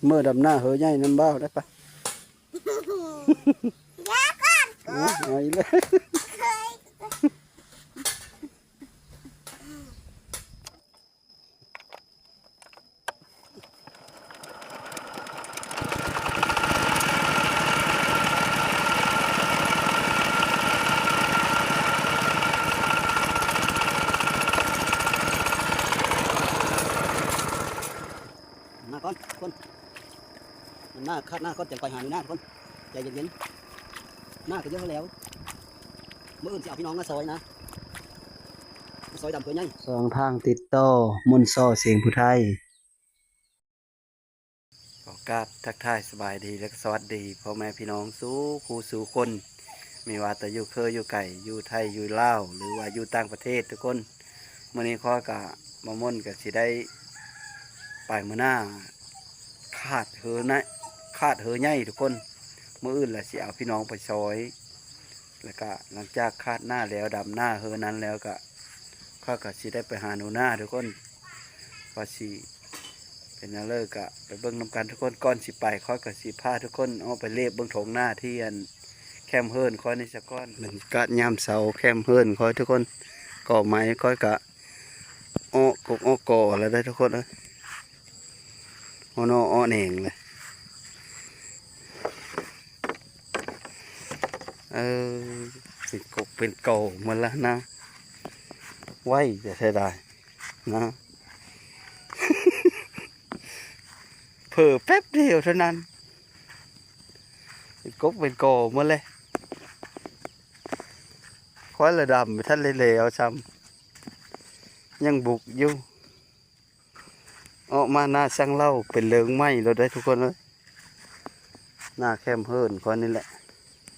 เมื่อดำหน้าเหยใหญ่น้ำเบ้าได้ปะไงเลยหน้าก้อนคนมันหน้าคาดหน้าก้อนจังไปหาหน้าคนใจเย็นๆหน้าก็เยอะแล้วเมื่ออื่นจะเอาพี่น้องมาซอยนะซอยดำเพื่อนยังสองทางติดต่อมุนซ่อเสียงผู้ไทยขอกราบทักทายสบายดีและสวัสดีพ่อแม่พี่น้องสู้ครูสู่คนไม่ว่าแต่อยู่เคยอยู่ไก่อยู่ไทยอยู่ลาวหรือว่าอยู่ต่างประเทศทุกคนเมื่อนี้ข้อกะมาม่นกับสิได้ไปมื้อหน้าขาดเหอนะขาดเหอใหญ่ทุกคนเมื่ออื่นแหละสิเอาพี่น้องไปซอยแล้วก็หลังจากคาดหน้าแล้วดำหน้าเหอนั้นแล้วก็ข้าก็สิได้ไปหาหนูหน้าทุกคนว่าสิเป็นอะไรเลิกกะไปเบิ้งนำกันทุกคนก่อนสิไปข้าก็สิพาทุกคนเอาไปเล็บเบิ้งถงหน้าที่อันแคมเฮิร์นคอยในสะก้อนบรรยากาศยามเสาแคมเฮิร์นคอยทุกคนก่อไม้คอยกะอ้อกกอ้อก่ออะไรได้ทุกคนเลยอ้อนอ้อเน่งเลยเป็นกบเป็นเก่ามาแล้วนะไว้จะใช้ได้นะ เผลอแป๊บเดียวเท่านั้นเป็นกบเป็นโกมาเลยค่อยระดำท่านเลยเอาซ้ำยังบุกอยู่ออกมาหน้าช่างเล่าเป็นเลิงไหมเราได้ทุกคนเลยหน้าแคมเฮิร์นคนนี้แหละ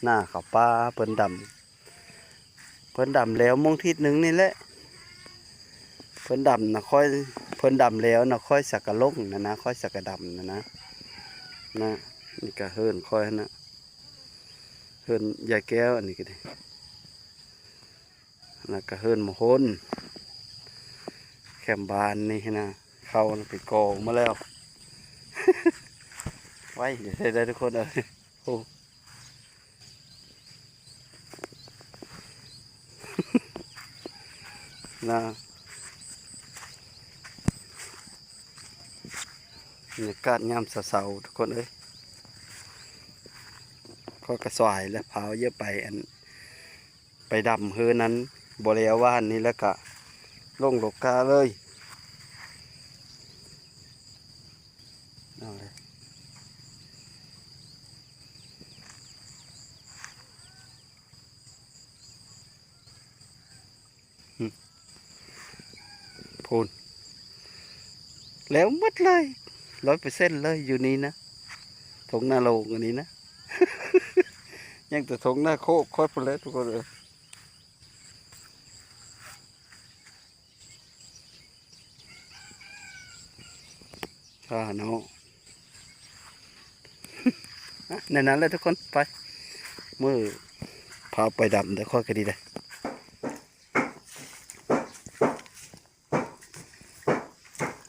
หน้าเขาป้าเพิ่นดำแล้วมองทิศหนึ่งนี่แหละเพิ่นดำนะค่อยเพิ่นดำแล้วนะค่อยสักกะลงนะค่อยสักกะดำนะนี่ก็เฮิร์นค่อยนะเฮิร์นยาแก้วอันนี้ก็ได้แล้วก็เฮิร์นมะฮนแคมบานนี่นะเข้าไปกองมาแล้ว ไว้เดี๋ยวได้ทุกคนเลยโอ้ นะบรรยากาศยามเสาๆทุกคนเลยก็กระสายและเผาเยอะไปดำเฮือนั้นบริเวณว่านนี่แล้วก็ลงหลกกาเลยเอาเลยพูนแล้วมัดเลย100%เลยอยู่นี่นะถงหน้าโลงอันนี้นะ ยังแต่ถงหน้าโคกค่อยพูดแล้วทุกคนเลยเนาะ ในนั้นเลยทุกคนไปมือพาไปดำเดี๋ยวค่อยกันดีเลย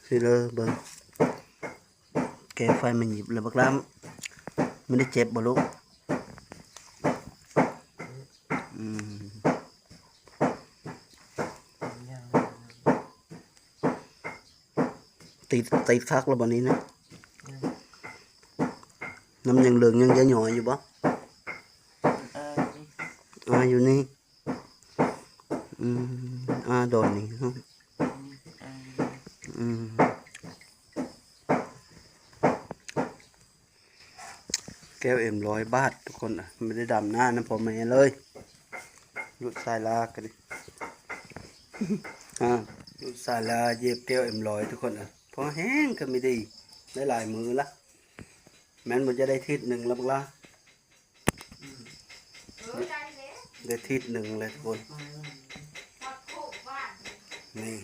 สิเลยเบิ้งแกไฟมันหยิบเลยบักล้ำไม่ได้เจ็บบ่ลูกติดคักแล้วบัดนี้นะน้ำยังเหลืองยังจะหน่อยอยู่บ่อยู่นี่โดนนี่แก้ว100 บาททุกคนไม่ได้ดำหน้านะพ่อแม่เลยยุดสายลากันดิยุดสายลาเย็บแก้ว100ทุกคนพอแห้งก็ไม่ดีได้หลายมือละแม้นมันจะได้ทิศหนึ่งแล้วบ้างละได้ทิศหนึ่งเลยทุกคนนี่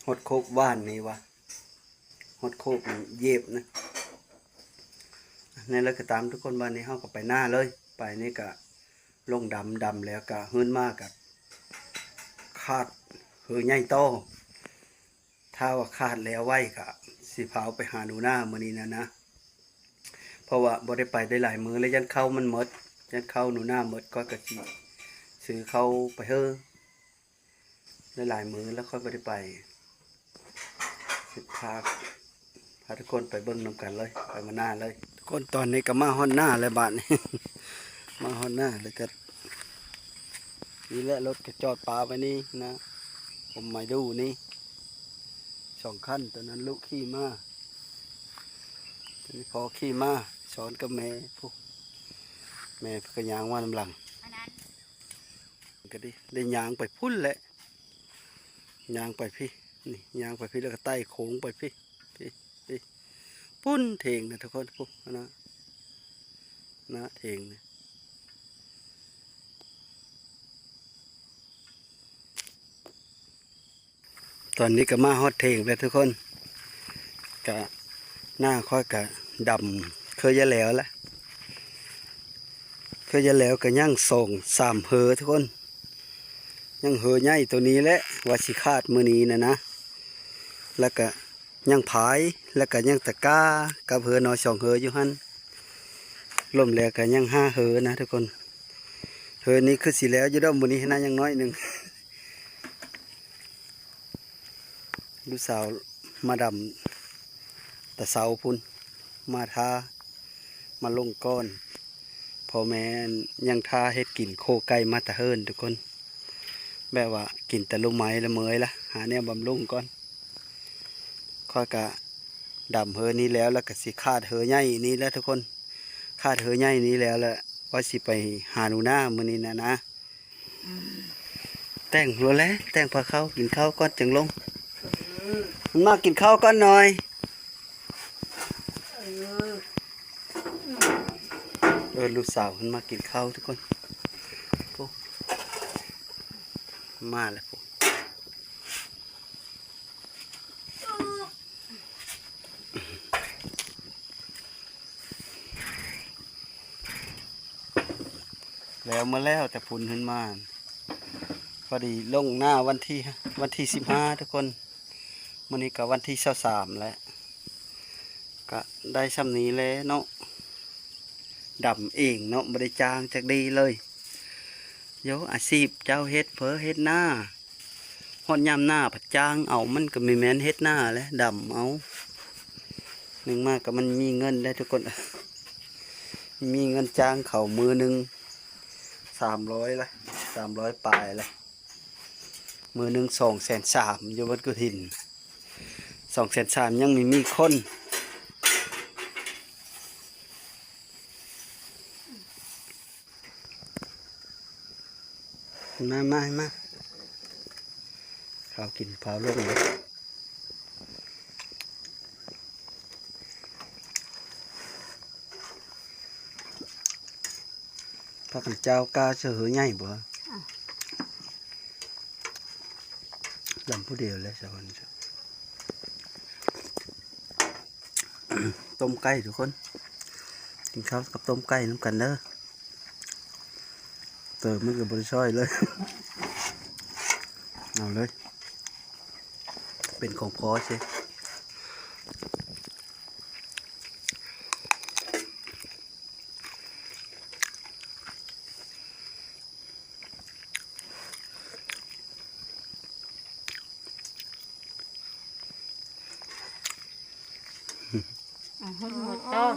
ฮดโคกบ้านนี่วะฮดโคกเย็บนะนี่แล้วก็ตามทุกคนบ้านนี้เขาก็ไปหน้าเลยไปนี่ก็ลงดำแล้วก็หื้นมากกับขาดหือใหญ่โตถ้าว่าขาดแล้วไว้ก็ส สิพาไปหาหนูหน้ามื้อนี้นะเพราะว่าบ่ได้ไปได้หลายมื้อแล้วยันเข้ามันหมดยันเข้าหนูหน้าหมดก็กะสิซื้อเข้าไปเฮ้อได้หลายมื้อแล้วค่อยบ่ได้ไปสิพาทุกคนไปเบิ่งนำกันเลยไปมาหน้าเลยทุกคนตอนนี้ก็มาฮอดหน้าแล้วบาดนี้ มาฮอดหน้าเลยก็นี่แหละรถก็จอดปลาไว้นี่นะผมมาดูนี่2 คันตอนนั้นลูกขี่มาตอนนี้พอขี่มาสอนกับแม่พวกแม่ก็ยางว่าน้ำหลังก็ได้ยางไปพุ่นแหละยางไปพี่นี่ยางไปพี่แล้วก็ไต่โค้งไปพี่พุ่นเถงนะทุกคนพวกนะเถงนะตอนนี้ก็มาฮอดเถงแล้วทุกคนกะหน้าค่อยกะดำเคยจะแล้วละเคยจะแล้วก็ย่าง3 เหอทุกคนย่างเหอใหญ่ตัวนี้แหละว่าสิคาดมือนี้นะแล้วก็ย่างผายแล้วก็ย่างตะกร้ากับเหอน้อย2 เหออยู่หันล่มแล้วก็ย่าง5 เหอนะทุกคนเหอนี้คือสิแล้วอยู่ด้อมมือนี้นะยังน้อยหนึ่งลูกสาวมาดำแต่เสาพุ่นมาทามาลงก้อนพ่อแม่ยังทาเฮ็ดกินโคไก่มาตะเฮินทุกคนแบบว่ากินแต่ลูกไม้ละเมยละหาเนี่ยบำรุงก่อนค่อยกะดำเฮอนี้แล้วก็สิคาดเฮอใหญ่นี้แล้วทุกคนคาดเฮอใหญ่นี้แล้วแหละว่าสิไปหาหนูหน้ามื้อนี้นะแต่งรัวแล้วแต่งพาเข้ากินข้าวก่อนจึงลงมันมากินข้าวก่อนหน่อยลูกสาวมันมากินข้าวทุกคนมาแล้วพวกแล้วมาแล้วแต่พุ่นขึ้นมาพอดีลงหน้าวันที่15ทุกคนมื้อนี้ก็วันที่23แล้วก็ได้ซ้ำนี้แล้วเนาะดำเองเนาะไม่ได้จ้างจากดีเลยโยอาชีพเจ้าเฮ็ดเฮ็ดหน้าฮอดยามหน้าผัดจ้างเอามันก็ไม่แม่นเฮ็ดหน้าแล้วดำเอาหนึ่งมากก็มันมีเงินได้ทุกคนมีเงินจ้างเขามือหนึ่ง300ละ300 ปลายละมือหนึ่ง230,000อยู่วัดกุทิน230,000ยังมีคนมาข้าวกินเผาลงเลยพระกันเจ้ากาเสือใหญ่บ่ดำผู้เดียวเลยสวรรค์ต้มไก่ทุกคนกินข้าวกับต้มไก่น้ำกันเด้อเติมมันกับบริช่อยเลยเอาเลยเป็นของพอใช่หมดต้น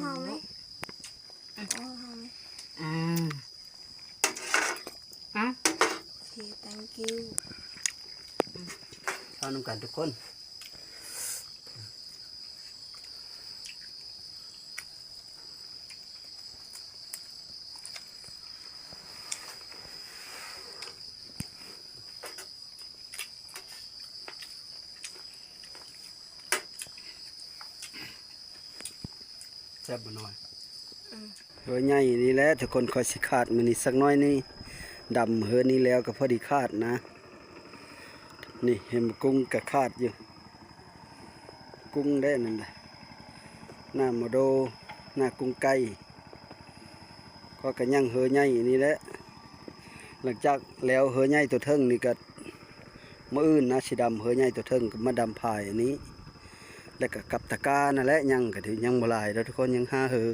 thank you ข้าวน้ำกันทุกคนแซ่บบ่น้อยเฮือใหญ่นี่แหละทุกคนคอยสิขาดมื้อนี้สักน้อยนี่ดำเฮือนี้แล้วก็พอดีขาดนะนี่เห็นกุ้งก็ขาดอยู่กุ้งได้นั่นแหละหน้าโมโดหน้ากุ้งไก่ก็กระยั่งเฮือใหญ่นี่แหละหลังจากแล้วเฮือใหญ่ตัวเทิงนี่ก็มื้ออื่นนะสิดำเฮือใหญ่ตัวเทิงก็มาดำผายอันนี้ แล้วก็กับตะกร้านั่นแหละยังก็ถือยังบ่หลายแล้วทุกคนยังห้าหือ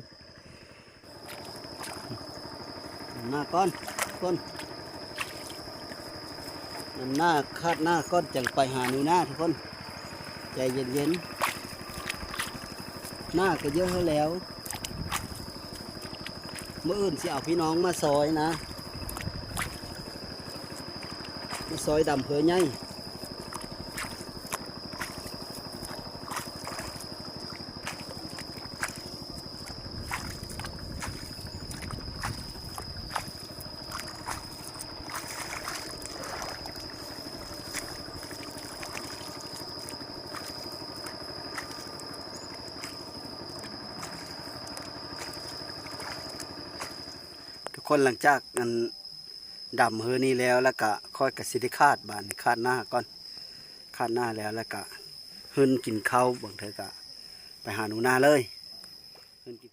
หน้าก้อนก้นนำหน้าคาดหน้าก้อนจังไปหาหนูหน้าทุกคนใจเย็นๆหน้าก็เยอะแล้วเมื่ออื่นสิเอาพี่น้องมาซอยนะมาซอยดำเผือไงทุกคนหลังจากนั้นดำเฮือนี่แล้วก็ค่อยกระสิได้คาดบานคาดหน้าก่อนคาดหน้าแล้วก็หืนกินข้าวบางเธอก็ไปหาหนูนาเลยหืนกิน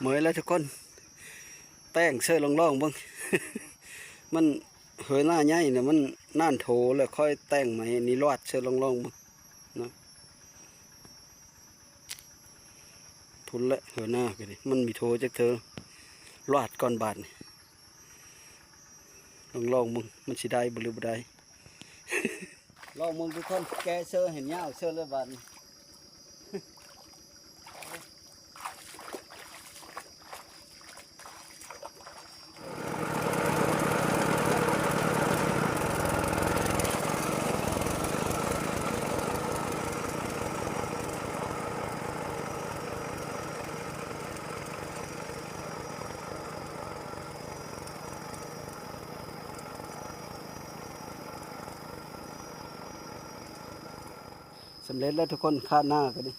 เหมยแล้วทุกคนแป้งเสื้อล่องๆบ้าง มันเหยหน้าใหญ่เนี่ยมันน่านโถแล้วค่อยแต่งมาให้นี่รอดเสื้อล่องๆบ้างนะพุ่นละเหยหน้ากันดิมันมีโถจากเธอรอดก่อนบาดนี่ลองมึงมันสิได้บ่หรือบ่ได้ ลองมึงทุกคนแกเสื้อเห็นยาวเสื้อเลยบาดนี่ สำเร็จแล้วทุกคนคาดหน้ากันดิ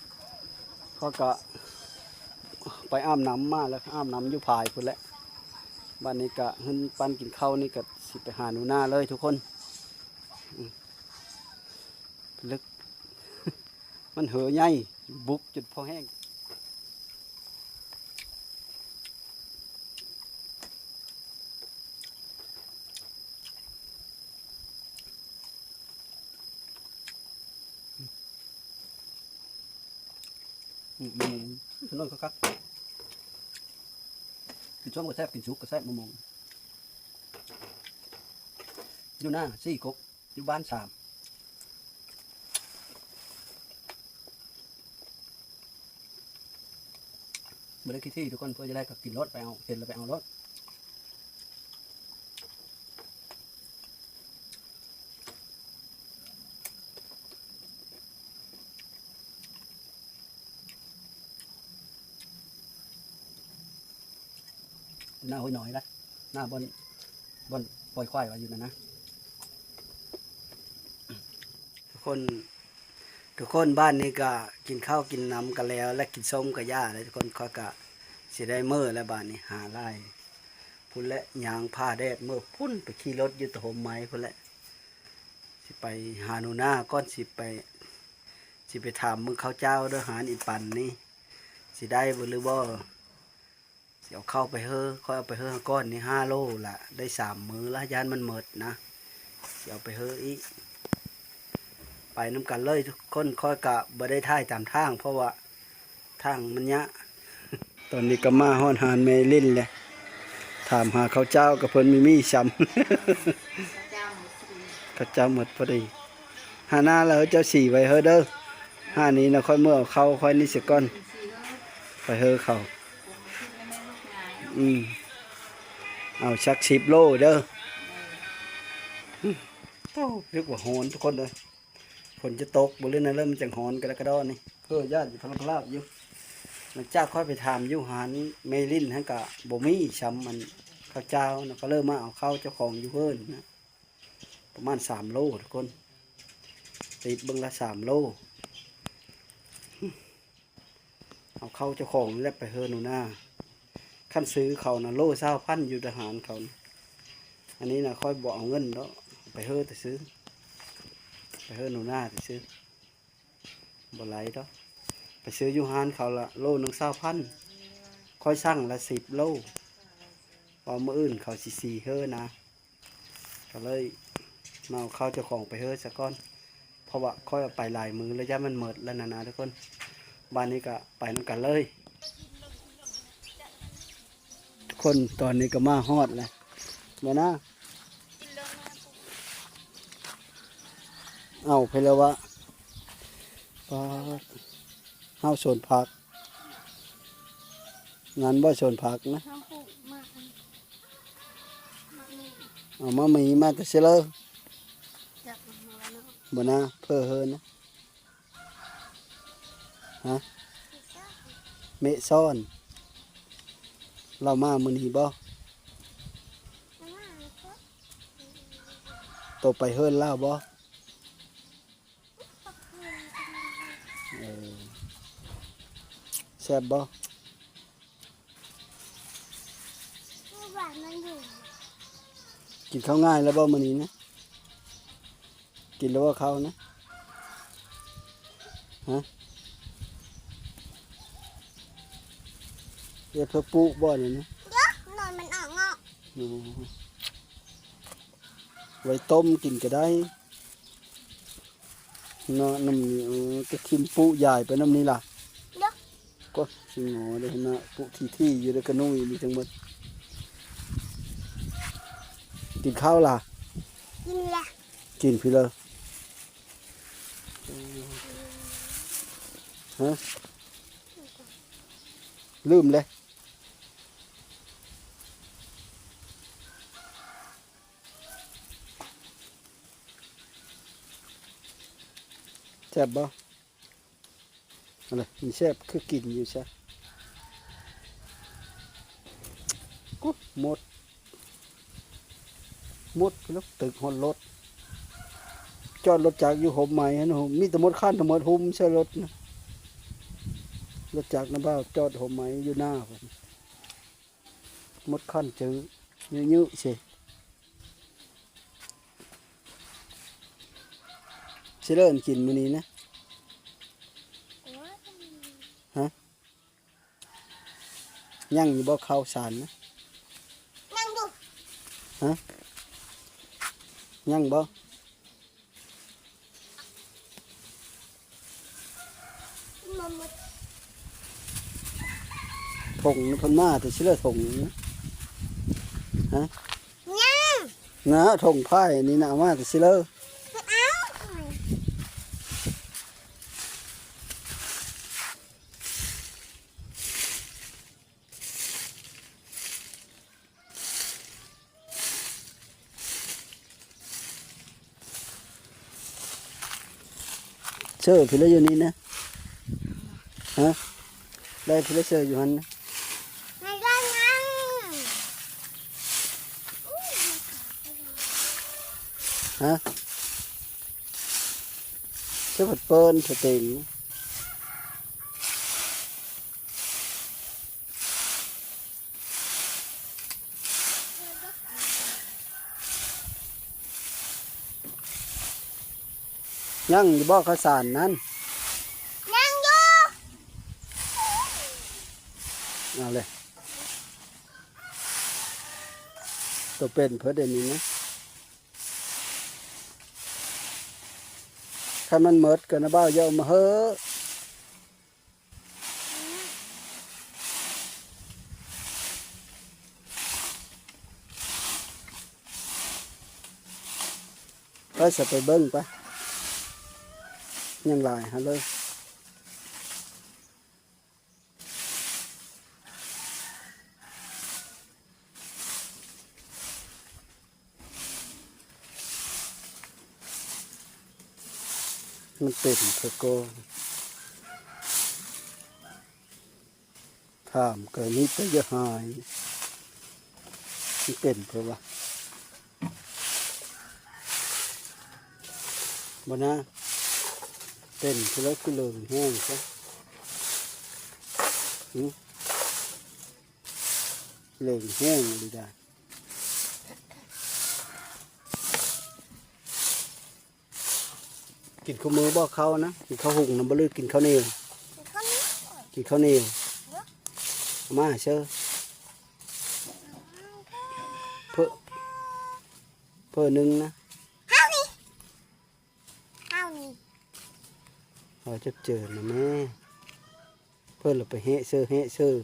เขาก็ไปอาบน้ำมาแล้วอาบน้ำอยู่ภายพุ่นแหละบ้านนี้ก็ขึ้นปันกินข้าวนี่ก็สิไปหาหนูหน้าเลยทุกคนลึก มันเหือใหญ่บุกจุดพอแห้งขนมครับกินช่วงก็แซ่บกินสุกก็แซ่บมะม่วงอยู่หน้าสี่กบอยู่บ้านสามไม่ได้คิดที่ทุกคนเพื่อจะได้กับกินรถไปเอาเห็นแล้วไปเอารถ หน้าห้อยหน่อยละหน้าบนปล่อยควายไว้อยู่นะทุกคนบ้านนี้ก็กินข้าวกินน้ำกันแล้วและกินส้มกับย่าเลยทุกคนเขาก็สิได้มื้อแล้วบ้านนี้หาไร่พุ่นและยางผ้าแดดมื้อพุ่นไปขี่รถอยู่ตะหมไม้พุ่นและสิไปหาหนูนาก้อนสิไปถามมึงข้าวเจ้าเด้อหารอีปันนี่สิได้บ่หรือบ่สิเอาเข้าไปเฮ้อค่อยเอาไปเฮ้อก้อนนี่5 โลละได้3 มื้อละยานมันหมดนะสิเอาไปเฮ้ออีกไปน้ำกันเลยทุกคนค่อยกะบ่ได้ท่ายตามทางเพราะว่าทางมันยะ ตอนนี้ก็มาฮอดหานเมลินเลยถามหาข้าวเจ้ากับเพิ่นมีช้ำ ข้าวเจ้าหมดพอดีหาหน้าแล้วเจ้า4ไว้เฮ้อเด้อหานี้นะค่อยเมื่อเอาเข้าค่อยนี่สิก่อนไปเฮ้อเข้าเอาชัก10 โลเด้อเรียกว่าฮอนทุกคนเลยฝนจะตกบริเวณนั้นเริ่มจังฮอนกระดอนนี่เพื่อญาติอยู่พลาบอยู่หลังจากค่อยไปถามยุหานเมลินให้กับบ่มีช้ำมันข้าวเจ้านะก็เริ่มมาเอาเข้าเจ้าของอยู่เพิ่นนะประมาณ3 โลทุกคนติดเบิ่งละ3 โลเอาเข้าเจ้าของแล้วไปเฮือหนูหน้าขั้นซื้อเขานะโล20,000อยู่ทหารเขาอันนี้นะค่อยบอกเอาเงินแล้วไปเฮือแต่ซื้อไปเฮือหนูหน้าแต่ซื้อบ่ไหลดอกไปซื้อยูฮานเขาละโลนึง20,000ค่อยสั่งละ10 โลพอมื้ออื่นเขาสิ4เฮือนะก็เลยมาเอาเข้าเจ้าของไปเฮือซะก่อนเพราะว่าค่อยเอาไปหลายมือระยะมันหมดแล้วนะทุกคนบ้านนี้ก็ไปนำกันเลยทุกคนตอนนี้ก็มาฮอดแล้วมานะเอาไปแล้ววะปลาเฮาสวนผักงานบ่สวนผักนะเอามามีมาแต่เสลอบ่นะเพื่อเฮินนะฮะเมะซ่อนเรามามื้อนี้บ่โตไปเฮินลาวบ่แซ่บบ่กินข้าวง่ายแล้วบ่มื้อนี้นะกินแล้วว่าข้าวนะฮะเรียกเพื่อปุ๊บ่นี่นะนอนมันออกงอกไว้ต้มกินก็ได้เนาะน้ำก็คิมปุ๊ใหญ่ไปน้ำนี้ล่ะก็สิงอได้นะปุ๊ที่อยู่ในกระนุ่ยมีทั้งหมดกินข้าวล่ะกินละกินพี่เลยฮะลืมเลยแซ่บบ่อะไรมีแซ่บคือกินอยู่ใช่กุ๊บหมดแล้วตึกหอนรถจอดรถจากอยู่หมใหม่ฮะนะมีแต่หมดขั้นแต่หมดหุ่มใช่รถนะรถจากนะบ้าจอดหมใหม่อยู่หน้าผมหมดขั้นจื้อยื้อสิเริ่มกินมื้อนี้นะฮะยังอยู่บ่ข้าวสารนะยังดูฮะยังบ่ถงเพิ่นมาแต่สิเลิกถงนะฮะยังนะถงไผ่นี่นะมาแต่สิเลิกเชื่อพี่เลยอยู่นี่นะฮะได้พี่เลยเชื่ออยู่หันนะไม่ได้ยัง ฮะเจ้าผัดเปิ้นสเต็งยังอยู่บ่ข้าวสารนั้นยังอยู่เอาเลยตัวเป็นเพื่อเดี๋ยวนี้นะถ้ามันหมดกันนะบ้าเยอะมาเฮ้อไปจะไปเบิ้งไปยังหลายฮะเลยมันเป็นเพื่อโกถามเกิดนี้จะหายมันเป็นเพื่อว่าบ่นะเป็นเพื่อคือเลื่องแห้งซะเลื่องแห้งดีได้กินข้าวมือบ่เข้านะกินข้าวหุงน้ำบลือกินข้าวเหนียวกินข้าวเหนียวมาเชื่อเพื่อหนึ่งนะเราจะเจอนะแม่เพื่อเราไปเฮะเชื่อ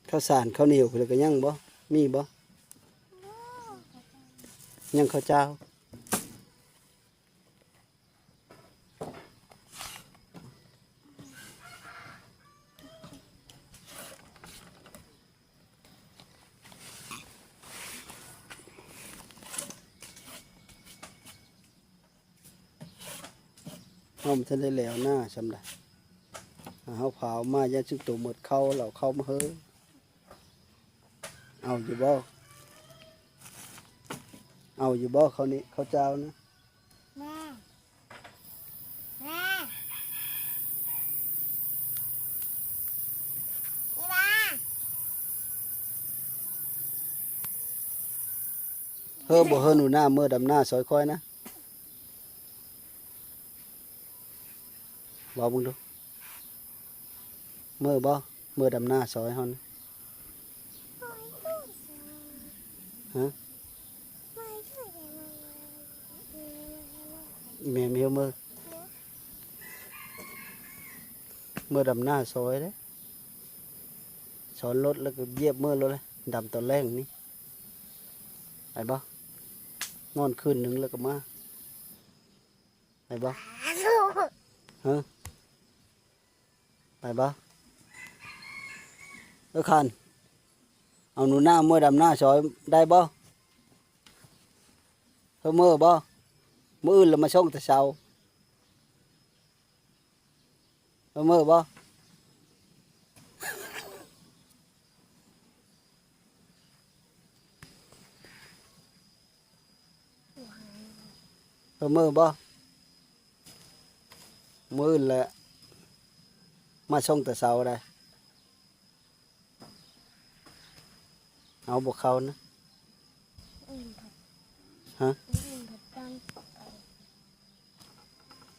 ข้าวสารข้าวเหนียวเลยก็ยังบ่มีบ่ยังข้าวเจ้าเอามันจะได้แล้วหน้าสำหรับเอาเผามาย่าชุกตัวหมดเข้าเราเข้ามาเฮ้อเอาอยู่บ่เอาอยู่บ่เขานี่เขาเจ้านะแม่เฮ้อบ่เฮ้อหนูหน้าเมื่อดำหน้าซอยค่อยนะบอกมึงดูเมื่อบ่เมื่อดำหน้าซอยเขานะฮะแม่เมียวเมื่อดำหน้าซอยเด้สอนรถแล้วก็เยียบเมื่อรถเลยดำตอนแรกนี่ไปบ่นอนคืนหนึ่งแล้วก็มาไปบ่ฮะไปบ่แล้วคันเอาหนูหน้าเมื่อดำหน้าซอยได้บ่เมื่อบ่มื้ออื่นเรามาส่งแต่เช้าเมื่อบ่เมื่อบ่มื้ออื่นแหละมาส่งแต่เช้าได้เอาบวกเขานะฮะ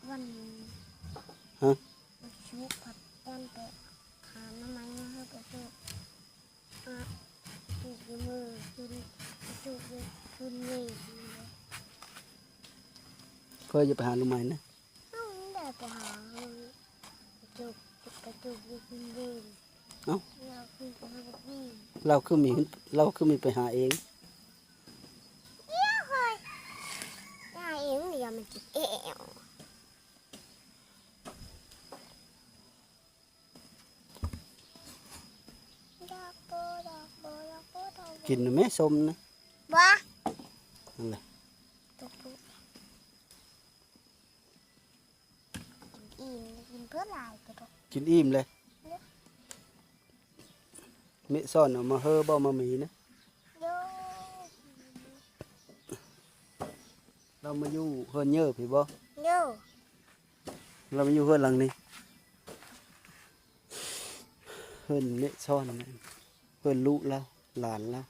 วันฮะชุกผัดต้นเป็ดหาน้ำมันมาให้ประตูจุกมือจุกขึ้นนี่เพื่อจะไปหาลูกไม้นะเอาได้ไปหาจุกขึ้นนี่เอ้าเราขึ้นไปหาพี่เราคือมีไปหาเองเยอะเลยได้เองเดี๋ยวมันจะเอวกินแม่ส้มนะบ้านั่นแหละอิ่มกินเพื่อลายก็ได้กินอิ่มเลย เมะซ่อนเอามาเฮอบ่มามีนะ โย เรามาอยู่เฮือนเยอะพี่บ่ โย เรามาอยู่เฮือนหลังนี้เฮือนเมะซ่อนนั่นเฮือนลูกแล้วหลานแล้ว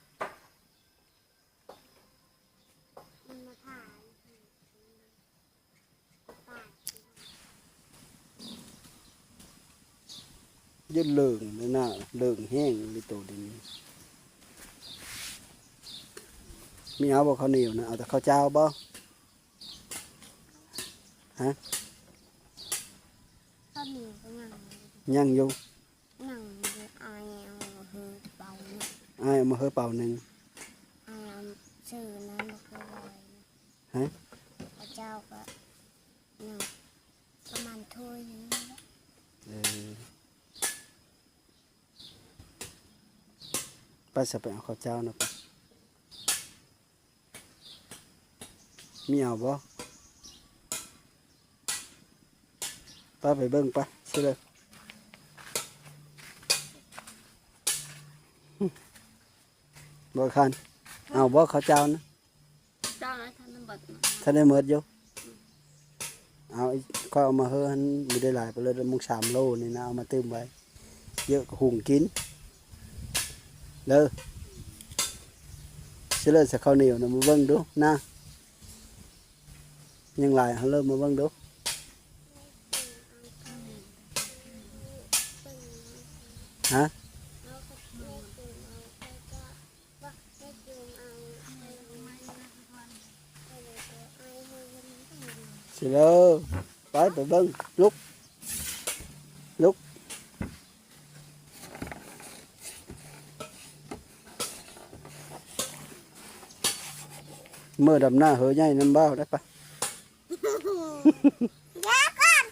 มันมาถ่ายป่า ยึดเลิงเลยนะเลิงแห้งเลยโตดินมีเอาบ่ข้าวเหนียวนะเอาแต่ข้าวเจ้าบ่ฮะ ก็มีก็ยัง ยังอยู่ ยังอายเอาหือเบาเนี่ย อ้ายเอามาเฮอเป่าหนึ่ง อายเอาชื่อนั้นก็คืออะไร ฮะ พระเจ้าก็ยังประมาณถ้วยนี้แหละ เออไปสไปเอาข้าวเจ้านะปะมีเอาบ่ไปเบิ่งปะสิเลยบ่คันเอาบ่ข้าวเจ้านะ เจ้านะท่านนบัดนะ ถ้าได้เมิดอยู่เอาอีกก็เอามาเฮอหันมีได้หลายไปเลยมุก3 โลนี่นะเอามาตื้มไว้เยอะก็หุงกินเด้อสิเลยสักข้าวเหนียวนะมาเบิ่งดูนะยังหลายเขาเริ่มมาเบิ่งดูฮะสิเลยไปเบิ่งลุกเมื่อดำหน้าเหยใหญ่น้ำเบ้าได้ปะ ยาก่อน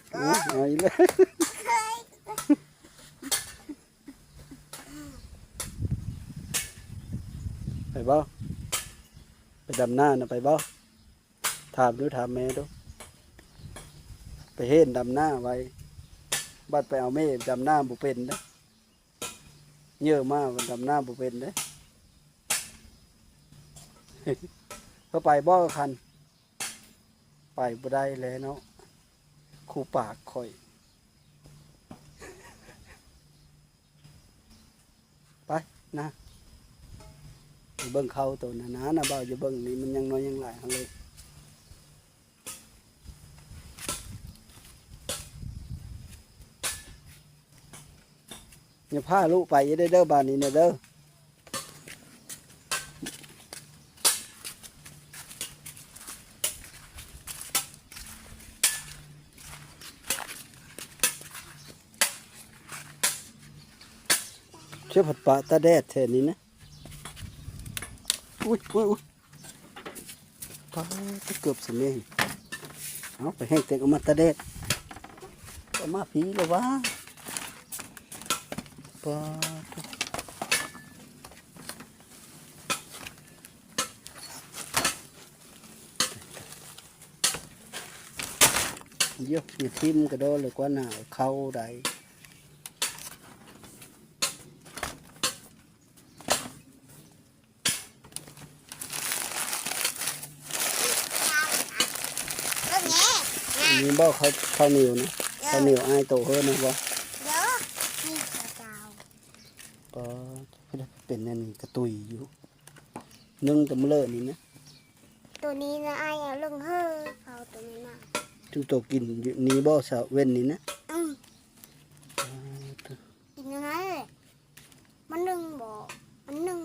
เอาอีกเลย เคย ไปบ่ไปดำหน้านะไปบ่ถามดูถามแม่ดูไปเห็นดำหน้าไว้บัดไปเอาแม่ดำหน้าบุเป็นนะเยอะมากมันดำหน้าบุเป็นนะ เขาไปบ่คันไปบ่ได้แล้วเนาะคู่ปากคอย ไปนะเบิ่งเขาตัวนะบ่าวจะเบิ่งนี่มันยังน้อยยังหลายเอาเลยอย่าพาลูกไปอย่าได้เด้อบ้านนี้นะเด้อเชื่อผัดปลาตาแดดแทนนี้นะอุ้ยปลาเกือบสิเมงเอาไปแห้งเต็กเอามาตาแดดเอามาผีเลยวะปลาเยอะอย่าทิมกระโดดเลยกว่าหนาเข้าได้อันนี้บ่ข้าวเหนียวนะข้าวเหนียวอ้ายโตเฮ้อนะบ่ เดี๋ยวนี่พระเจ้า ปลาเป็นนั่นกระตุยอยู่นึ่งแต่เมื่อเลินี่นะ ตัวนี้นะไอ้เอาลงเฮ้อเขาตัวนี้นะ จึงโตกินอยู่นี่บ่สาวเว้นนี่นะ กินยังไงเลยมันนึ่งบ่มันนึ่ง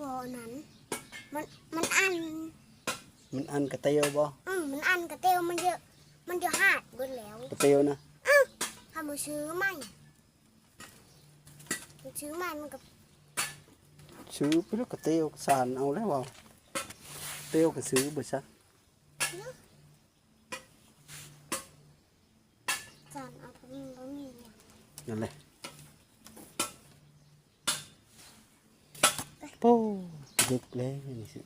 บ่นั้นมันอัน มันอันกระเตียวบ่ มันอันกระเตียวมันเยอะมันจะหาดเบิดแล้ว กระเตียวนะ ทำมาซื้อใหม่ซื้อใหม่มันกับ ซื้อไปแล้วกระเตียวสานเอาแล้วบ่เตียวก็ซื้อบ่ซะ จานเอาทำบะหมี่เนี่ย นั่นแหละโป้ดึกแล้วนี่สิ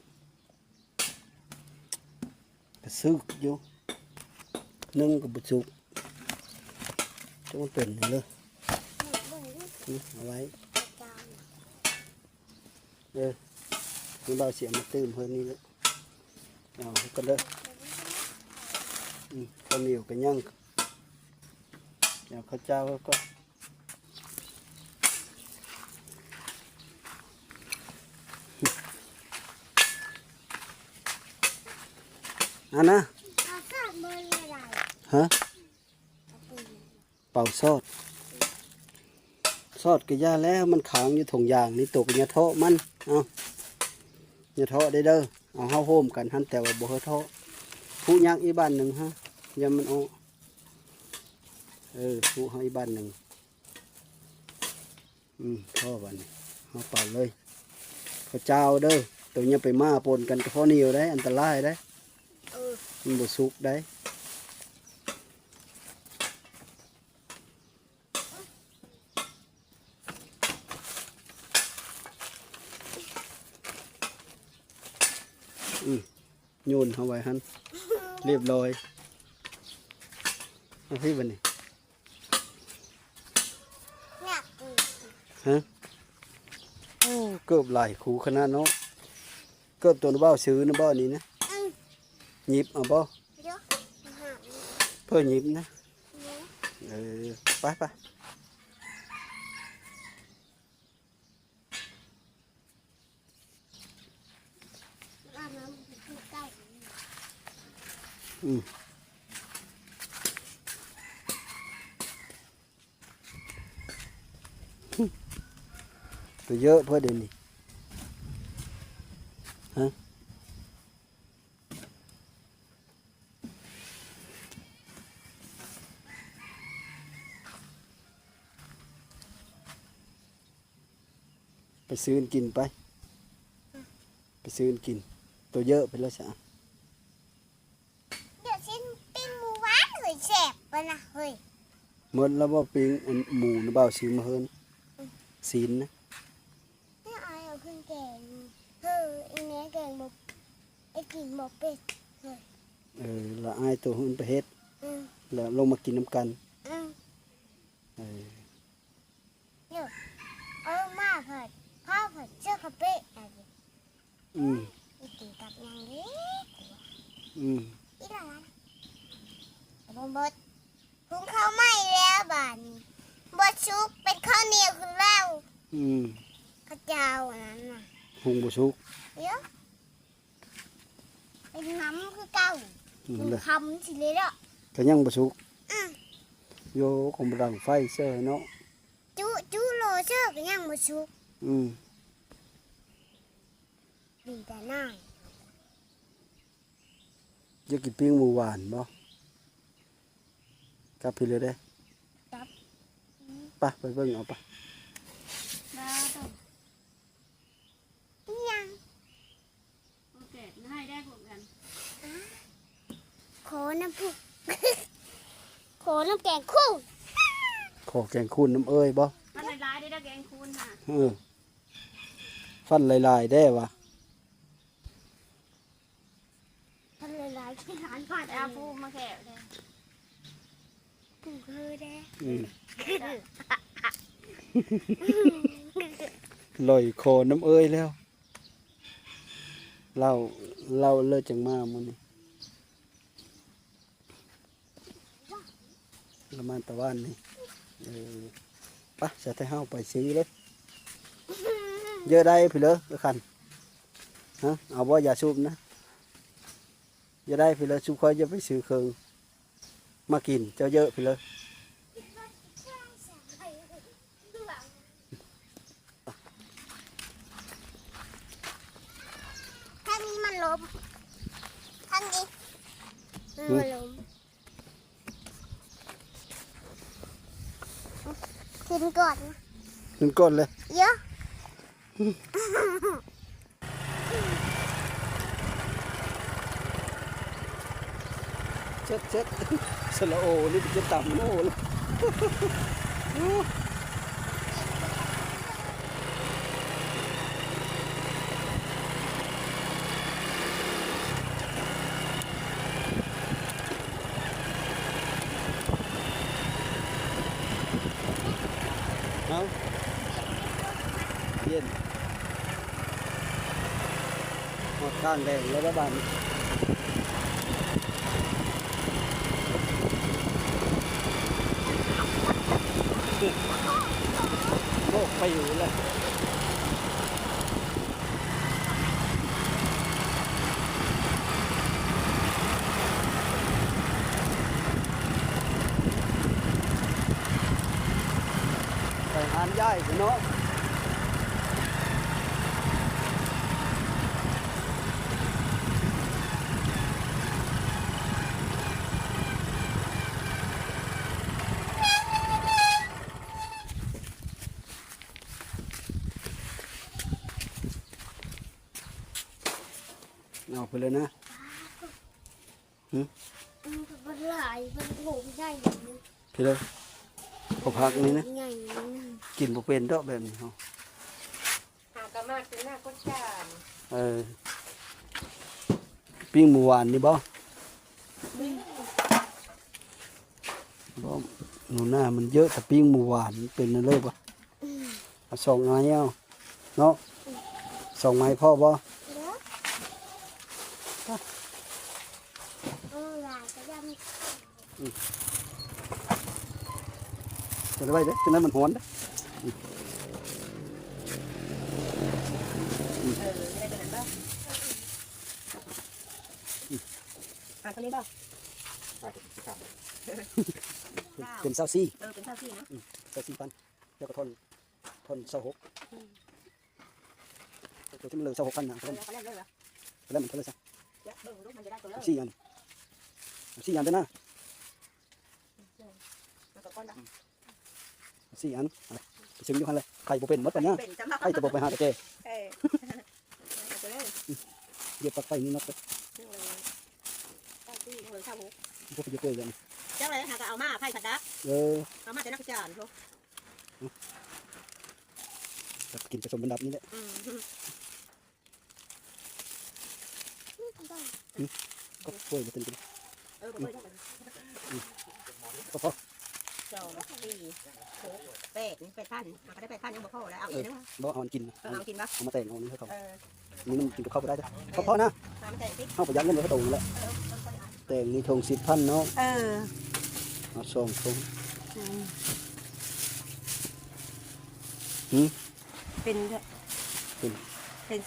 กระซึกอยู่นึ่งก็บ่สุกจะมันเป็นนี่เลย เบิ่งดิ นี่เอาไว้ จ นี่เบาเสียมาตื้มเพิ่นนี่เลยเอาก็เด้อข้าวเหนียวกันย่างเดี๋ยวข้าวเจ้าก็อันนะ เอาซากเบอร์อะไร ฮะ เอาปืน เป่าซอดกระยาแล้วมันขังอยู่ถุงยางนี่ตกยาเทาะมันเอายาเทาะได้เด้อเอาเฮาโฮมกันหันแต่ว่าบ่เฮาเทาะผู้ยักอีบ้านหนึ่งฮะยามมันเอาผู้เฮาอีบ้านหนึ่งพ่อบ้านเฮาเป่าเลยข้าวเจ้าเด้อตัวเนี้ยไปมาปนกันกับข้าวเหนียวได้อันตรายได้มันบ่สุกได้โยนเอาไว้หันเรียบร้อยเอาพี่บันนี่ อยากกิน ฮะโอ้เกือบหลายคูขนาดเนาะเกือบตัวน้ำเบ้าซื้อน้ำเบ้านี้นะหยิบเอาบ่ เดี๋ยวหา เพื่อหยิบนะ เนื้อ ไปอาบน้ำคือใกล้ ตัวเยอะเพื่อเดี๋ยวนี้ฮะไปซื้อกินไปซื้อกินตัวเยอะไปแล้วสะ เดี๋ยวชิ้นปิ้งหมูหวานเฮ้ยแสบไปนะเฮ้ย หมดแล้วว่าปิ้งอันหมูน้ำเบ้าซื้อมาเฮิรนศีลนะ นี่ไอเอาขึ้นแกงเฮ้ยไอเนี้ยแกงหมกไอกินหมกเป็ดเฮ้ย ละอายตัวหุ่นไปเฮ็ด อืม แล้วลงมากินน้ำกัน อืม เออ เดี๋ยวมาเผิดพ่อเผิดเสื้อคาเป้อะไร อืม อีตีกับนางเล็ก อีหลานบดหุงข้าวไหม้แล้วบ้านบดชุกเป็นข้าวเหนียวคือแล้ว ข้าวเจ้าอันนั้นน่ะ หุงบุชุก เดี๋ยวเป็นน้ำคือเก่า นั่นแหละ คำสิเลยอ่ะ ก็ยังบุชุก อืม โยของบดังไฟเสื้อเนาะ จูโรเชอร์ก็ยังบดชุก อืม ดีแต่หน้า จะกินปิ้งหมูหวานบ่กลับพี่เลยได้ไปเบิ่งเอาไป ได้ต้อง อีหยัง โอเคให้ได้ผมกัน โขน้ำผุก โขน้ำแกงคู่ ขอแกงคูนน้ำเอ้ยบ่ มันลายได้ได้แกงคูนค่ะ ฟันลายๆได้วะ ทำเลยหลายที่ร้าน ผัดอาฟูมาแขกเลย ปูคือแด้ ลอยคอน้ำเอ้ยแล้วเราเลิกจังมามื้อนี้ประมาณตะวันนี่ไปจะให้เฮาไปซื้อเลยเยอะได้พี่เลยก็คันฮะเอาบ่อย่าสูบนะอย่าได้พี่เลยสูบค่อยจะไปซื้อเครื่องมากินเจ้าเยอะพี่เลย ท่างนี้มันล้มท่างนี้มันล้มกินก่อนนะ ขึ้นก้นเลย เยอะ เช็ดสละโอนี่จะต่ำโน่เลย เอาเย็น หอดข้างแดงแล้วก็บานโลกไปอยู่เลยไปหานย่ายสิเนาะเอาไปเลยนะ มันก็หลายมันโผล่ไม่ได้อย่างนี้ ไปเลยพอพักนี้นะ ไง กินบ่เป็นดอกแบบนี้เฮา หากะมากคือหน้าก็จาน เออปิ้งหมูหวานนี่บ่บ่หนูหน้ามันเยอะแต่ปิ้งหมูหวานเป็นนั่นเลยบ่เอาสองไม้เอาเนาะสองไม้พ่อบ่ เด้อหลายก็ยัง จะได้ไว้เด้อฉะนั้นมันหอนเด้อ ได้ตัวนั้นบ้างตัวนี้บ้าง เป็นเศร้าซี่ เป็นเท่าที่นะ เศร้าซี่พันแล้วก็ทนเศร้าหกตัวที่มันเลยเศร้าหกพันนะ เขาเล่นเลยเหรอ แล้วมันเท่าไหร่ซะ เดี๋ยวเบิ่งลูกมันจะได้ตัวเลย ซี่อันซี่อันเด้อนะ มันก็ก้อนละ ซี่อันอะไรไปซื้ออยู่หั่นเลยไข่บ่เป็นหมดปานเนี้ย เป็นจำได้ ไข่จะบ่ไปหาแต่แก ตัวเลย เหยียบปลักไฟนี่นักเลย เท่าที่เลยเท่าหู พวกไปเหยียบเลยอย่าง จังเลยหากเอามาไผ่ผัดดัก เออ เอามาแต่นักจานเขา แบบกินผสมบรรดับนี่แหละก็ช่วยมาเป็นกัน บ่เคยทำ ก็พอ 2 4 6 8 8,000ก็ได้8,000ยังบ่พอแล้วเอาอีกนะ บ่เอาอันกิน เอากินปะ เอามาแต่งเอานี่ให้เขา Ừ. นี่มันกินกับข้าวบ่ได้จ้ะพอนะ มาแต่งสิ เอาประหยัดเงินไว้เขาตรงแล้วแต่งนี่ทง10,000เนาะ Ừ. เอาสองทง เป็น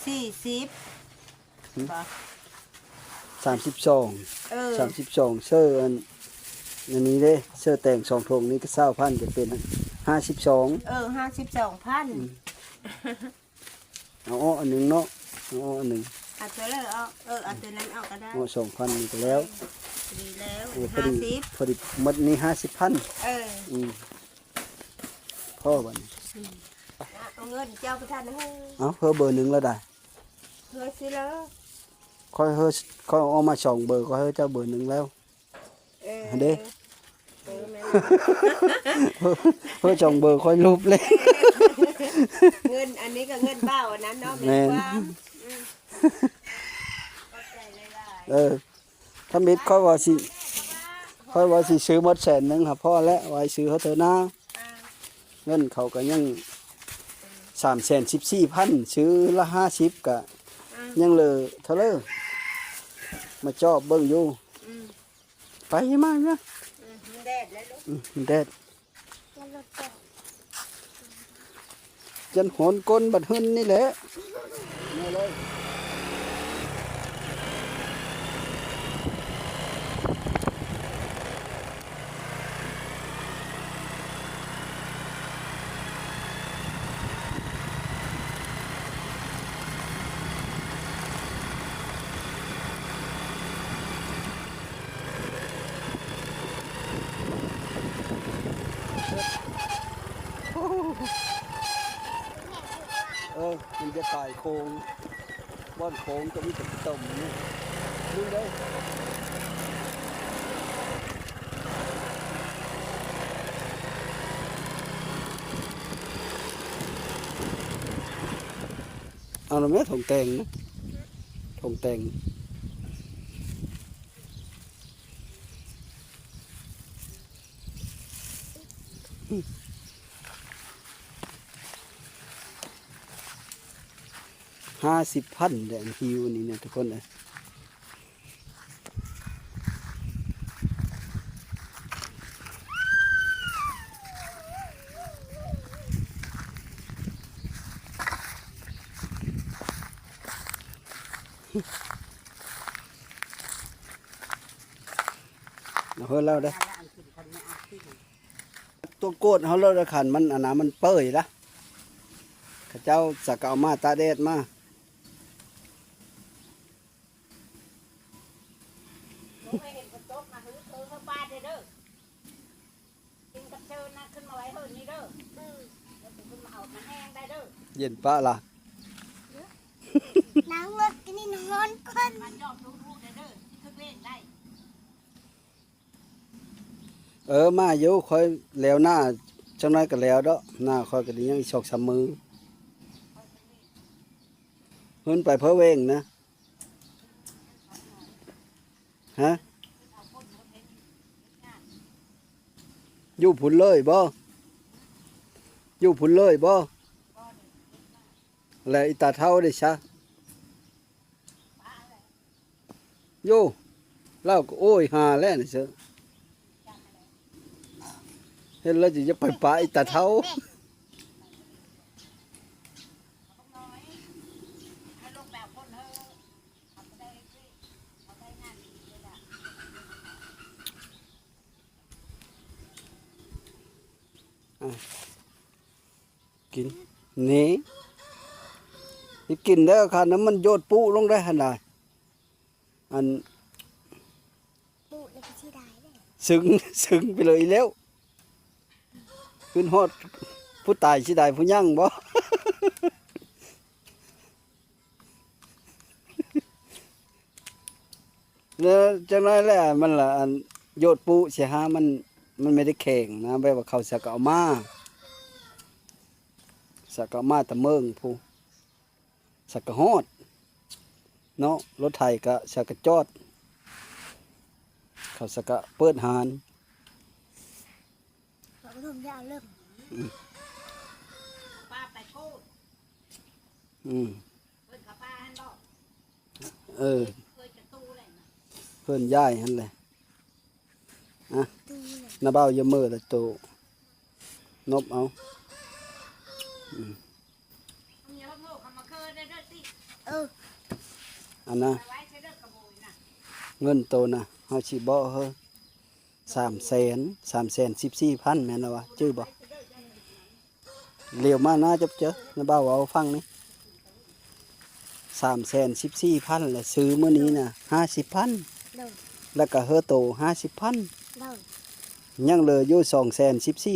40บ่ 32 Ừ. 32เสื้ออันนี้เด้เสื้อแต่งสองทงนี่ก็20,000จะเป็น52 Ừ, 52,000 เอาอันหนึงเนาะเอาอันหนึง เอาตัวเลยเอาเอาตัวนั้นเอาก็ได้ เอา2,000นี่ก็แล้ว ดีแล้ว โอ้พอดี 50 พอดีหมดนี่50,000 เออ พ่อบัดนี้ เอาเงินเจ้าไปทานนะ เอาเพิ่มเบอร์หนึ่งแล้วได้ เฮ้ยสิแล้ว ค่อยเอามาสองเบอร์ก็ให้เจ้าเบอร์หนึ่งแล้ว เออ อันเด้ เออแม่ เพิ่มสองเบอร์ค่อยรูปเลย เงินอันนี้ก็เงินเบ้าอันนั้นเนาะ แม่น ความเข้าใจเลยว่า เออถ้ามิดค่อยว่าสิซื้อหมด100,000ครับพ่อและไว้ซื้อเขาเถอะนะเงินเขาก็ยัง314,000ซื้อละ50ก็ยังเหลือเท่าเลยมาจอบเบิ่งอยู่ไปมาเนาะ มันแดดแล้วลูก มันแดด แล้วรถตก จันหอนก้นบัดหึนนี่แหละมาเลยมันจะตายโค้งบ้านโค้งก็มีแต่ต่มนี่ดูได้เอาละแม่ถงแตงนะถงแตง 50,000เด้อคิวนี่เนี่ยทุกคนเลยเอาเฮ้ยเล่าได้อตัวโกดเขาเล่าได้ขันมันอันนั้นมันเปื่อยละข้าเจ้าสักเอามาตาแดดมา ไม่เห็นคนโต๊ะมาหื้อเธอเข้าบ้านเด้อกินกับเชิญนะขึ้นมาไว้เฮิร์นี่เด้อแล้วขึ้นมาเอามาแห้งได้เด้อ เย็นปะล่ะ น้ำรถกินนี่นอนก่อน มันยอมรู้ๆเด้อทึกเล่นได้ มาอยู่คอยแล้วหน้าจังน้อยก็แล้วเด้อหน้าคอยก็ดียังอีก2-3มือเพิ่นไปเพ้อเวงนะฮะอยู่พุ่นเลยบ่อยู่พุ่นเลยบ่แล้วอีตาเท่าได้ซะอยู่เล่าก็โอ้ยหาแล้วนี่เสือเห็นแล้วจะไปปะอีตาเท่า ให้ลงแบบคนเฮอทำได้เอาได้งานเลยล่ะ กินนี่นี่กินได้ค่ะน้ำมันโยดปุลงได้ขนาดอัน ปูเลยก็ที่ได้เลย ซึ้ง ซึ้งไปเลยแล้วขึ้นฮอดผู้ตายสิได้ผู้ยั่งบ่ แล้วจังไรแหละมันละอันโยดปุเสียหามันไม่ได้แข่งนะแบบว่าเขาสักเอามาสักเอามาตะเมิงผู้สักกะฮอดเนาะรถไถก็สักกะจอด เขาสักกะเปิดหาน เราก็ต้องเอาเริ่ม ป้าไปพูด อืม เพิ่นกับป้าฮันบอก เออ เคยจะตู้เลยนะ เพิ่นย้ายหั่นแหละ ดูเลย น้าเบ้าอย่ามือละโตนบเอา มึงอย่าโง่คำมาเคยได้เด้อสิ เออ อันน่ะ ไปไว้ใช้เด้อกระโบยนะ เงินโตน่ะเฮาสิบ่เฮ้อ314,000แม่นแล้ววะจื้อบ่เลี้ยวมานะจับเจอน้าเบ้าเอาฟังนี่314,000แล้วซื้อมื้อนี้น่ะ50,000 เดิน แล้วก็เฮ้อโต50,000 เดิน ยังเหลืออยู่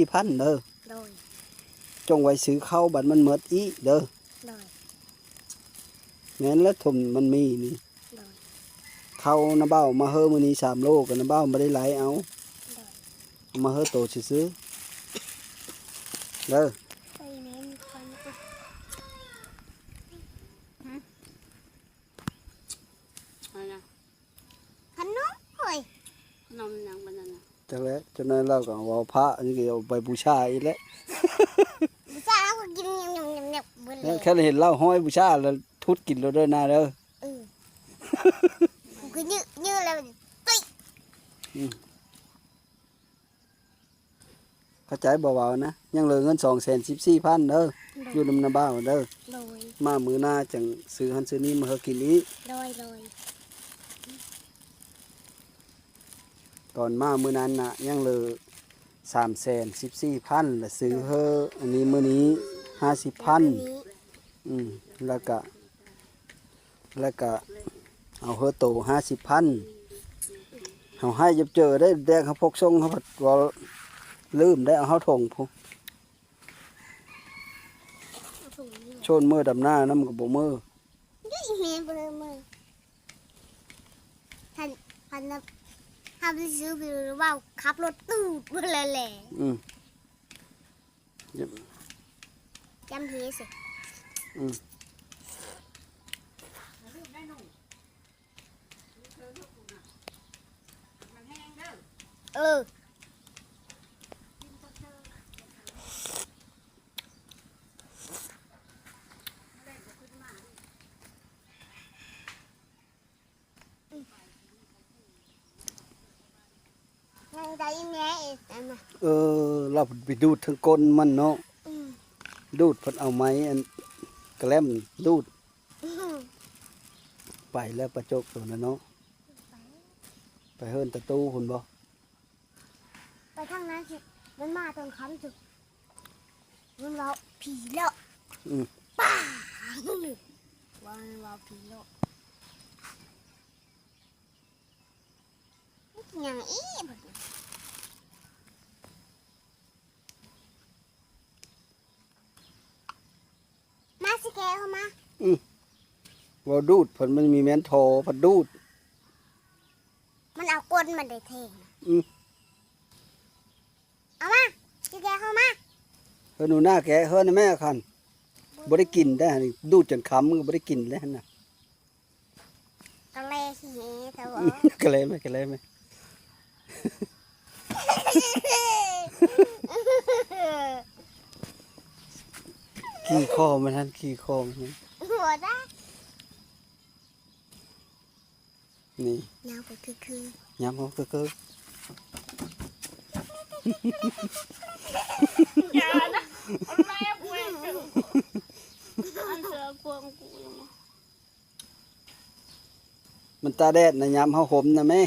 214,000เด้อ เดิน จงไว้ซื้อข้าวบัดมันหมดอีเด้อ เดิน แม่นแล้วทุมมันมีนี่ เดิน เข้าน้าเบ้ามาเฮ้อมื้อนี้3โลก็น้าเบ้าบ่ได้หลายเอา เดิน เอามาเฮ้อโตซื้อๆเด้อ ไปไหนมีคนก็ อะไรนะ ขนมเฮ้ย นมยังบันนั้นนะ จังแล้วจนนั้นเราก็เอาพระอันนี้ก็เอาไปบูชาอีกแล้ว บุษราก็กินยำๆๆๆเบนเลย แค่เห็นเหล้าห้อยบูชาแล้วทุดกินเราเด้อนาเด้อ เออกูก็ยืดแล้วตุ้ย เข้าใจเบาๆนะยังเหลือเงิน214,000เด้ออยู่นำน้าบ้าวเด้อ โดย มามื้อหน้าจังซื้อหันซื้อนี้มาเฮากินอีก โดย ก่อนมามื้อนั้นน่ะยังเหลือ314,000แล้วซื้อเฮออันนี้มื้อนี้50,000 นี้ แล้วก็เอาเฮอโต50,000เอาให้ยับเจอได้แดงเขาพกส่งเขาผัดว่าลืมได้เอาเฮาถงผู้ เอาถุงนี้ โชนมือดำหน้าน้ำกับบ่มือ ยี่เมย์เบอร์มือพันนะทำไปซื้อไปหรือว่าขับรถตู้เบอร์ละแหล่ อืม จำทีสิ มันแห้งเด้อ เออ อันน่ะ เราไปดูดทั้งก้นมันเนาะ อืม ดูดเพิ่นเอาไม้อันแกล้มดูด อืม ไปแล้วประจกตัวนั้นเนาะไปเฮิรนตะตู้พุ่นบ่ ไปทางนั้นสิมันมาตรงคำจุดมันเราผีแล้ว อืม ป้าว่ามันเราผีแล้วอย่างอีบัดนี้มาสิแกเข้ามา ว่าดูดเพิ่นมันมีแม่นโทเพิ่นดูด มันเอาก้นมันได้เท่ง อืม เอามาสิแกเข้ามา เฮิรนหนูหน้าแกเฮิรนแม่คันบ่ได้กินได้นี่ดูดจนคำมันก็บ่ได้กินแล้วน่ะ ตะเลขี้เหแต่ว่า ก็เลยไหมขี้คอมันทันขี้คอมัน หัวได้ นี่ ยาวไปคือ ย้ำเขาเก้อ อย่านะเอาแม่กูเองอันเสือกวงกูยังมา มันตาแดดนะย้ำเขาหมนะแม่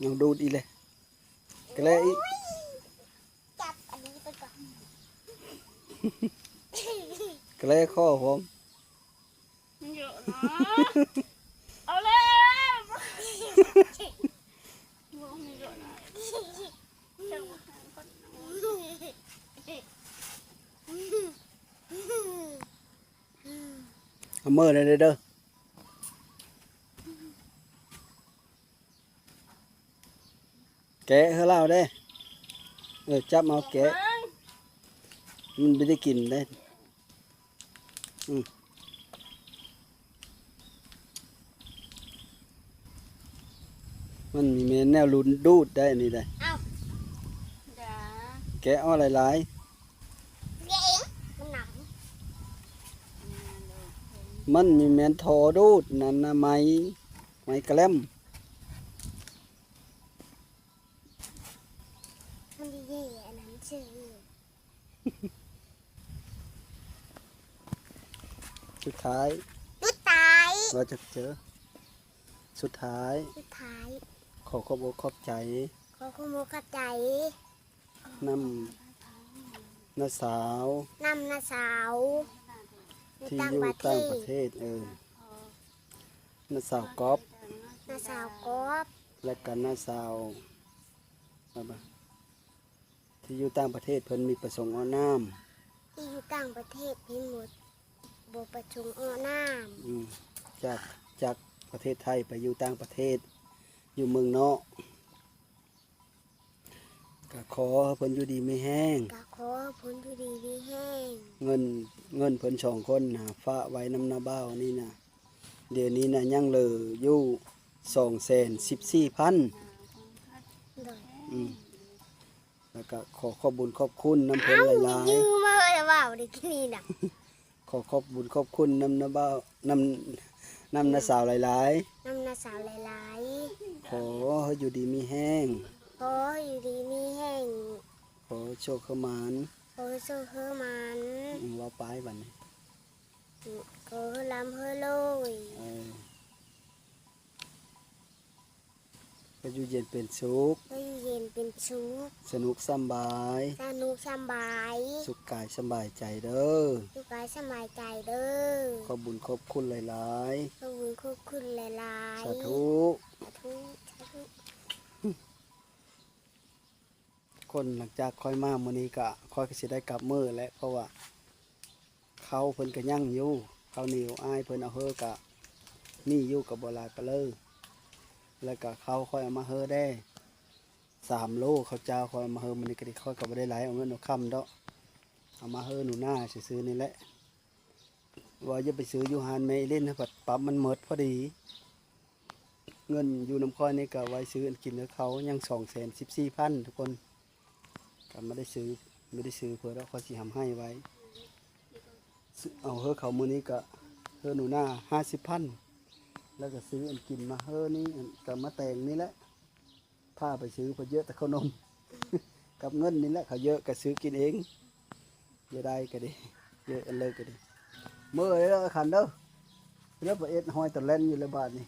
ยังดูดอีเลยก็เลยอี จับอันนี้ไปก่อน ก็เลยข้อผม มันเยอะนะเอาเลยบอกมันเยอะนะเจ้าหางคนน้อย เอามือเลยเด้อแกะให้เราได้จับเอาแกะมันไม่ได้กินได้มันมีแม่แนวลุ้นดูดได้นี่ได้ อย่า แกะเอาหลาย เก่งมันหนัก ๆมันมีแม่นโทดูดนั่นนะไม้กระแลม มันดีๆอันนั้นชื่อ สุดท้าย ตุ๊ดตาย เราจะเจอสุดท้าย สุดท้าย ขอขอบอกขอบใจ ขอคุณโมเข้าใจ นำน้าสาว นำนาสาวใน ที่ ต่าง อยู่ ประเท ต่าง ศ ประเทศน้าสาวก๊อฟ นาสาวกอบ และกันน้าสาวอะไรที่อยู่ต่างประเทศเพิ่นมีประสงค์เอาน้ ที่อยู่ต่างประเทศพิมดโบประชุมอ้อน้ ำจากประเทศไทยไปอยู่ต่างประเทศ อยู่เมืองนอกก็ขอให้เพิ่นอยู่ดีไม่แห้ง ำกะขอผลอยู่ดีดีแห้ง เงินเพิ่น2 คนนะฝากไว้น้ำนาบ้าวนี่นะเดี๋ยวนี้นะยังเหลืออยู่214,000 โดย แล้วก็ขอบบุญขอบคุณน้ำเพิ่นหลาย ยืมมาเลยว่าเด็กนี่น่ะ ๆขอบบุญขอบคุณน้ำนาบ้าวน้ำนาสาวหลาย นำนาสาวหลาย ๆขอให้อยู่ดีมีแห้ง ๆขออยู่ดีมีแห้ง ขอโชคขมาน ขอโซ่เฮือมัน ว่าปลายบัดนี้ ขอลำเฮือโลย ก็อยู่เย็นเป็นสุข ให้เย็นเป็นสุข สนุกสำบาย สนุกสบาย สุขกายสบายใจเด้อ สุขกายสบายใจเด้อ ขอบบุญขอบคุณหลาย ขอบคุณคุณคุณหลาย ๆ ๆ สาธุ สาธุสาธุ คนหลังจากค่อยมามื้อนี้ก็ค่อยก็สิได้กลับมื้อแหละเพราะว่าเขาเพิ่นก็ยั่งอยู่เขาเหนียวอ้ายเพิ่นเอาเฮอกะมีอยู่กับบ่หลายก็เลยแล้วก็เขาค่อยเอามาเฮอได้3 โลเขาเจ้าค่อยเอามาเฮอมื้อนี้ก็ได้ค่อยก็บ่ได้หลายเอาเงินเอาค่ำดอกเอามาเฮอหนูหน้าซื้อๆนี่แหละว่าจะไปซื้ออยู่หานแม่เล่นนะบัดปั๊บมันหมดพอดี เงินอยู่น้ำค่อยนี่ก็ไว้ซื้ออันกินกับเขายัง214,000ทุกคนก็ไม่ได้ซื้อเพื่อเราเขาสิทำให้ไว้ซื้อเอาเฮอเขามือนี้ก็เฮอหนูหน้า50,000แล้วก็ซื้ออันกินมาเฮอนี่อันกับมาแต่งนี่แหละ พาไปซื้อเพอเยอะแต่ขนม กับเงินนี่แหละเขาเยอะก็ซื้อกินเองเยอะได้ก็ดีเยอะอันเลิกก็ดีเมื่อไรแล้วขันเด้อแล้วไปเอ็ดหอยตะเล่นอยู่เลยบาทนี่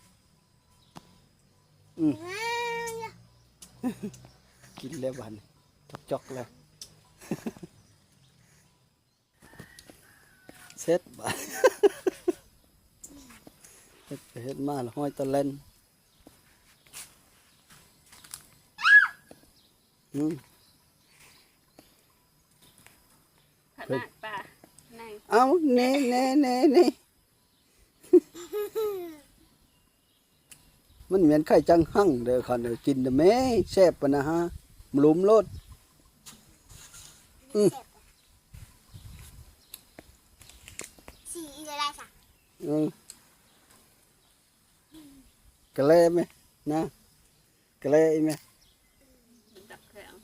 กินแล้วบาทนี่จอกแล้ว เซ็ตบาท เฮ็ดมาแล้วหอยตะเล่นอืม ขนาดป่าใน เอาเน่เน่เน่เน่มันเหมือนไข่จังหั่งเด้อคันเด้อกินเด้อแม่แซ่บปะนะฮะมลุมโลดอืม สีอะไรสัก อืมกะเลไหมนะกะเลไหม ดับแข็ง